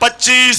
25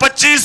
25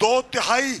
2/3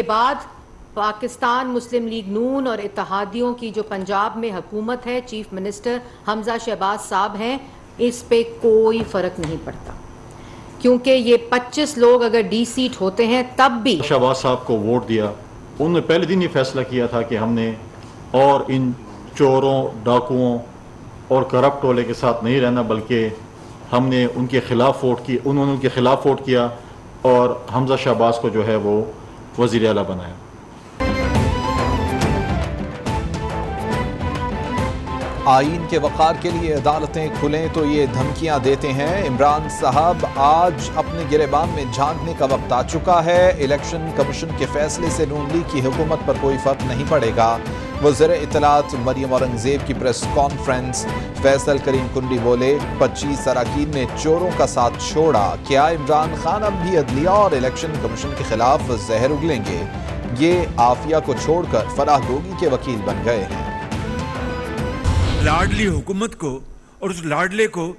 کے بعد پاکستان مسلم لیگ نون اور اتحادیوں کی جو پنجاب میں حکومت ہے، چیف منسٹر حمزہ شہباز صاحب ہیں، اس پہ کوئی فرق نہیں پڑتا، کیونکہ یہ 25 لوگ اگر ڈی سیٹ ہوتے ہیں تب بھی شہباز صاحب کو ووٹ دیا. انہوں نے پہلے دن یہ فیصلہ کیا تھا کہ ہم نے اور ان چوروں، ڈاکوؤں اور کرپٹ ٹولے کے ساتھ نہیں رہنا، بلکہ ہم نے ان کے خلاف ووٹ کی، انہوں نے ان کے خلاف ووٹ کیا اور حمزہ شہباز کو جو ہے وہ وزیر اعلیٰ بنایا. آئین کے وقار کے لیے عدالتیں کھلیں تو یہ دھمکیاں دیتے ہیں. عمران صاحب، آج اپنے گریبان میں جھانکنے کا وقت آ چکا ہے. الیکشن کمیشن کے فیصلے سے نون لیگ کی حکومت پر کوئی فرق نہیں پڑے گا. وزیر اطلاعات مریم اورنگزیب کی پریس کانفرنس. فیصل کریم کنڈی بولے 25 اراکین نے چوروں کا ساتھ چھوڑا. کیا عمران خان اب بھی عدلیہ اور الیکشن کمیشن کے خلاف زہر اگلیں گے؟ یہ عافیہ کو چھوڑ کر فلاح گوگی کے وکیل بن گئے ہیں. لاڈلی حکومت کو اور اس لاڈلے کو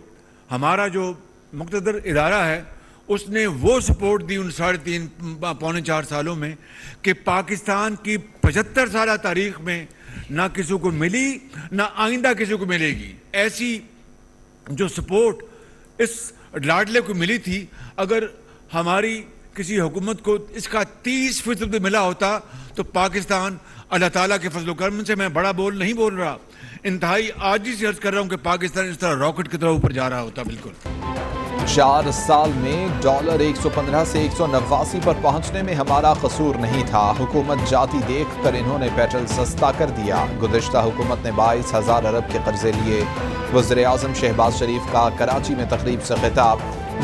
ہمارا جو مقتدر ادارہ ہے اس نے وہ سپورٹ دی ان 3.5-4 سالوں میں کہ پاکستان کی 75 سالہ تاریخ میں نہ کسی کو ملی، نہ آئندہ کسی کو ملے گی. ایسی جو سپورٹ اس لاڈلے کو ملی تھی، اگر ہماری کسی حکومت کو اس کا 30% بھی ملا ہوتا تو پاکستان اللہ تعالیٰ کے فضل و کرم سے، میں بڑا نہیں بول رہا، انتہائی عاجزی سے عرض کر رہا ہوں کہ پاکستان اس طرح راکٹ کی طرح اوپر جا رہا ہوتا. بالکل 4 سال میں ڈالر 115 سے 189 پر پہنچنے میں ہمارا قصور نہیں تھا. حکومت جاتی دیکھ کر انہوں نے پیٹرول سستا کر دیا. گزشتہ حکومت نے 22,000 ارب کے قرضے لیے. وزیر اعظم شہباز شریف کا کراچی میں تقریب سے خطاب.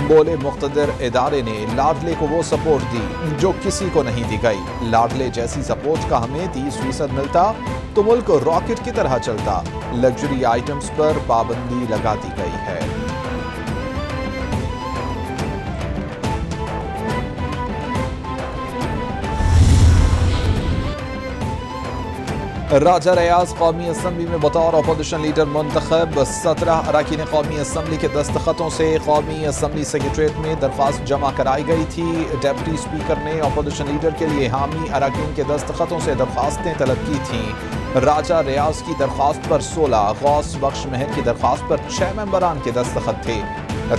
بولے مقتدر ادارے نے لاڈلے کو وہ سپورٹ دی جو کسی کو نہیں دی گئی. لاڈلے جیسی سپورٹ کا ہمیں 30% ملتا تو ملک راکٹ کی طرح چلتا. لگژری آئٹمز پر پابندی لگا دی گئی ہے. راجہ ریاض قومی اسمبلی میں بطور اپوزیشن لیڈر منتخب. 17 اراکین قومی اسمبلی کے دستخطوں سے قومی اسمبلی سیکریٹریٹ میں درخواست جمع کرائی گئی تھی. ڈپٹی اسپیکر نے اپوزیشن لیڈر کے لیے حامی اراکین کے دستخطوں سے درخواستیں طلب کی تھیں. راجہ ریاض کی درخواست پر 16، غوث بخش مہر کی درخواست پر 6 ممبران کے دستخط تھے.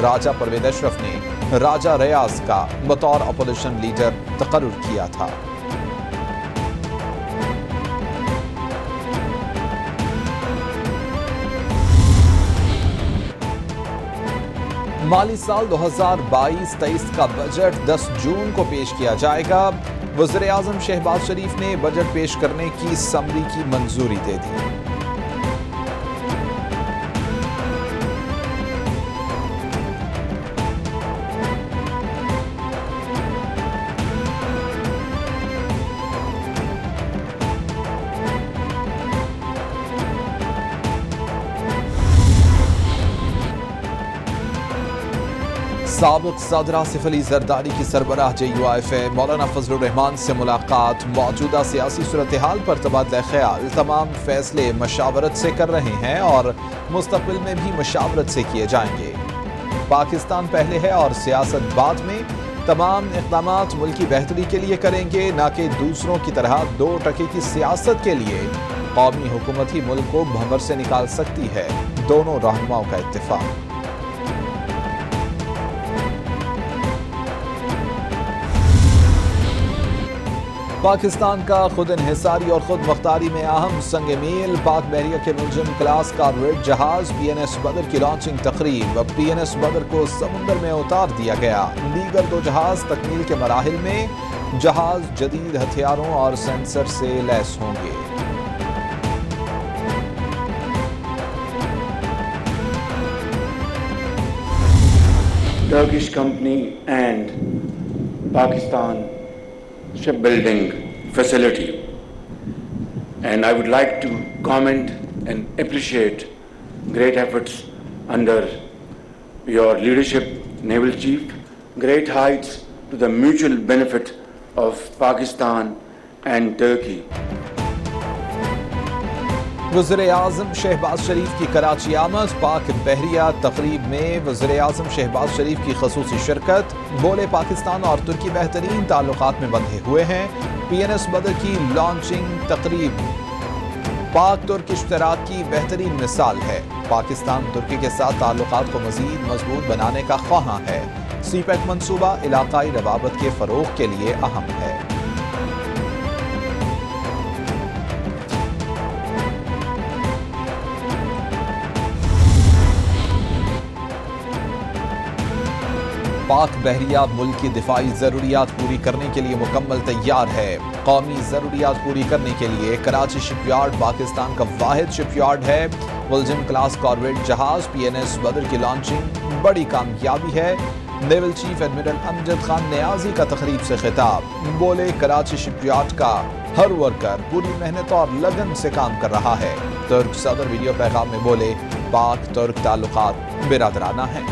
راجہ پرویز اشرف نے راجہ ریاض کا بطور اپوزیشن لیڈر تقرر کیا تھا. مالی سال 2022-23 کا بجٹ 10 جون کو پیش کیا جائے گا. وزیر اعظم شہباز شریف نے بجٹ پیش کرنے کی سمری کی منظوری دے دی. سابق صدر آصف علی زرداری کی سربراہ JUIF مولانا فضل الرحمان سے ملاقات. موجودہ سیاسی صورتحال پر تبادلہ خیال. تمام فیصلے مشاورت سے کر رہے ہیں اور مستقبل میں بھی مشاورت سے کیے جائیں گے. پاکستان پہلے ہے اور سیاست بعد میں. تمام اقدامات ملکی بہتری کے لیے کریں گے، نہ کہ دوسروں کی طرح 2 ٹکے کی سیاست کے لیے. قومی حکومت ہی ملک کو بھنور سے نکال سکتی ہے. دونوں رہنماؤں کا اتفاق. پاکستان کا خود انحصاری اور خود مختاری میں اہم سنگ میل. پاک بحریہ کے ملزم کلاس کارویٹ جہاز PNS بدر کی لانچنگ تقریب. PNS بدر کو سمندر میں اتار دیا گیا. دیگر 2 جہاز تکمیل کے مراحل میں. جہاز جدید ہتھیاروں اور سینسر سے لیس ہوں گے. Turkish company and Pakistan shipbuilding facility, and I would like to comment and appreciate great efforts under your leadership, Naval Chief, great heights to the mutual benefit of Pakistan and Turkey. وزیر اعظم شہباز شریف کی کراچی آمد، پاک بحریہ تقریب میں وزیر اعظم شہباز شریف کی خصوصی شرکت، بولے پاکستان اور ترکی بہترین تعلقات میں بندھے ہوئے ہیں۔ PNS بدر کی لانچنگ تقریب پاک ترک اشتراک کی بہترین مثال ہے۔ پاکستان ترکی کے ساتھ تعلقات کو مزید مضبوط بنانے کا خواہاں ہے۔ سی پیک منصوبہ علاقائی روابط کے فروغ کے لیے اہم ہے۔ پاک بحریہ ملک کی دفاعی ضروریات پوری کرنے کے لیے مکمل تیار ہے۔ قومی ضروریات پوری کرنے کے لیے کراچی شپ یارڈ پاکستان کا واحد شپ یارڈ ہے۔ ولجم کلاس کارویٹ جہاز PNS بدر کی لانچنگ بڑی کامیابی ہے۔ Naval chief admiral Amjad Khan نیازی کا تقریب سے خطاب، بولے کراچی شپ یارڈ کا ہر ورکر پوری محنت اور لگن سے کام کر رہا ہے۔ ترک صدر ویڈیو پیغام میں بولے پاک ترک تعلقات برادرانہ ہیں۔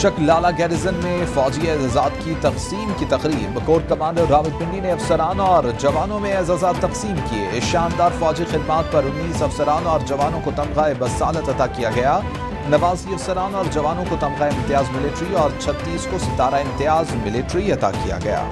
چک لالہ گیریزن میں فوجی اعزازات کی تقسیم کی تقریب، کور کمانڈر راولپنڈی نے افسران اور جوانوں میں اعزازات تقسیم کیے۔ شاندار فوجی خدمات پر 19 افسران اور جوانوں کو تمغہ بصالت عطا کیا گیا۔ 89 افسران اور جوانوں کو تمغہ امتیاز ملٹری اور 36 کو ستارہ امتیاز ملٹری عطا کیا گیا۔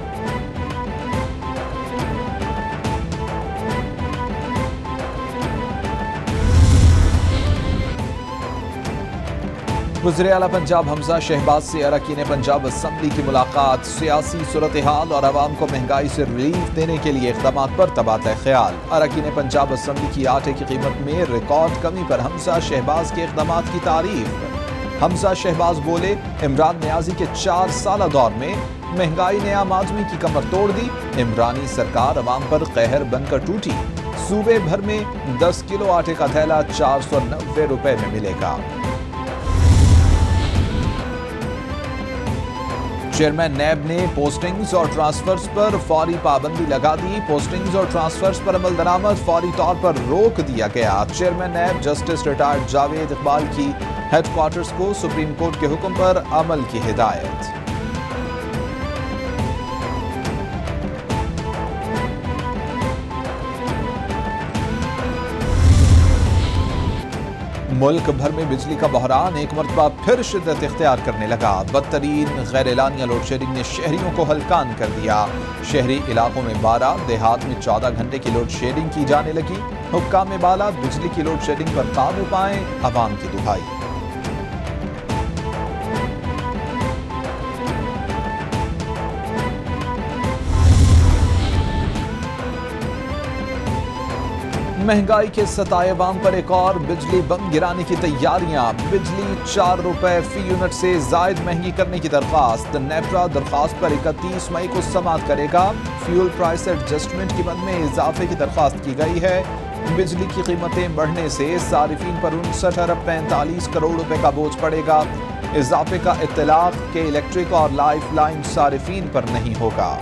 وزیر اعلیٰ پنجاب حمزہ شہباز سے اراکین پنجاب اسمبلی کی ملاقات، سیاسی صورتحال اور عوام کو مہنگائی سے ریلیف دینے کے لیے اقدامات پر تبادلہ خیال۔ اراکین پنجاب اسمبلی کی آٹے کی قیمت میں ریکارڈ کمی پر حمزہ شہباز کے اقدامات کی تعریف۔ حمزہ شہباز بولے عمران نیازی کے 4 سالہ دور میں مہنگائی نے عام آدمی کی کمر توڑ دی۔ عمرانی سرکار عوام پر قہر بن کر ٹوٹی۔ صوبے بھر میں 10 کلو آٹے کا تھیلا 490 روپے میں ملے گا۔ چیئرمین نیب نے پوسٹنگز اور ٹرانسفرز پر فوری پابندی لگا دی۔ پوسٹنگز اور ٹرانسفرز پر عمل درآمد فوری طور پر روک دیا گیا۔ Chairman NAB justice retired Javed Iqbal کی ہیڈ کوارٹرز کو سپریم کورٹ کے حکم پر عمل کی ہدایت۔ ملک بھر میں بجلی کا بحران ایک مرتبہ پھر شدت اختیار کرنے لگا۔ بدترین غیر اعلانیہ لوڈ شیڈنگ نے شہریوں کو ہلکان کر دیا۔ شہری علاقوں میں 12، دیہات میں 14 گھنٹے کی لوڈ شیڈنگ کی جانے لگی۔ حکام بالا بجلی کی لوڈ شیڈنگ پر قابو پائیں، عوام کی دہائی۔ مہنگائی کے ستائے عوام پر ایک اور بجلی بم گرانے کی تیاریاں۔ بجلی 4 روپے فی یونٹ سے زائد مہنگی کرنے کی درخواست۔ نیپرا درخواست پر 31 مئی کو سماعت کرے گا۔ فیول پرائس ایڈجسٹمنٹ کی مد میں اضافے کی درخواست کی گئی ہے۔ بجلی کی قیمتیں بڑھنے سے صارفین پر 59 ارب 45 کروڑ روپے کا بوجھ پڑے گا۔ اضافے کا اطلاق کہ الیکٹرک اور لائف لائن صارفین پر نہیں ہوگا۔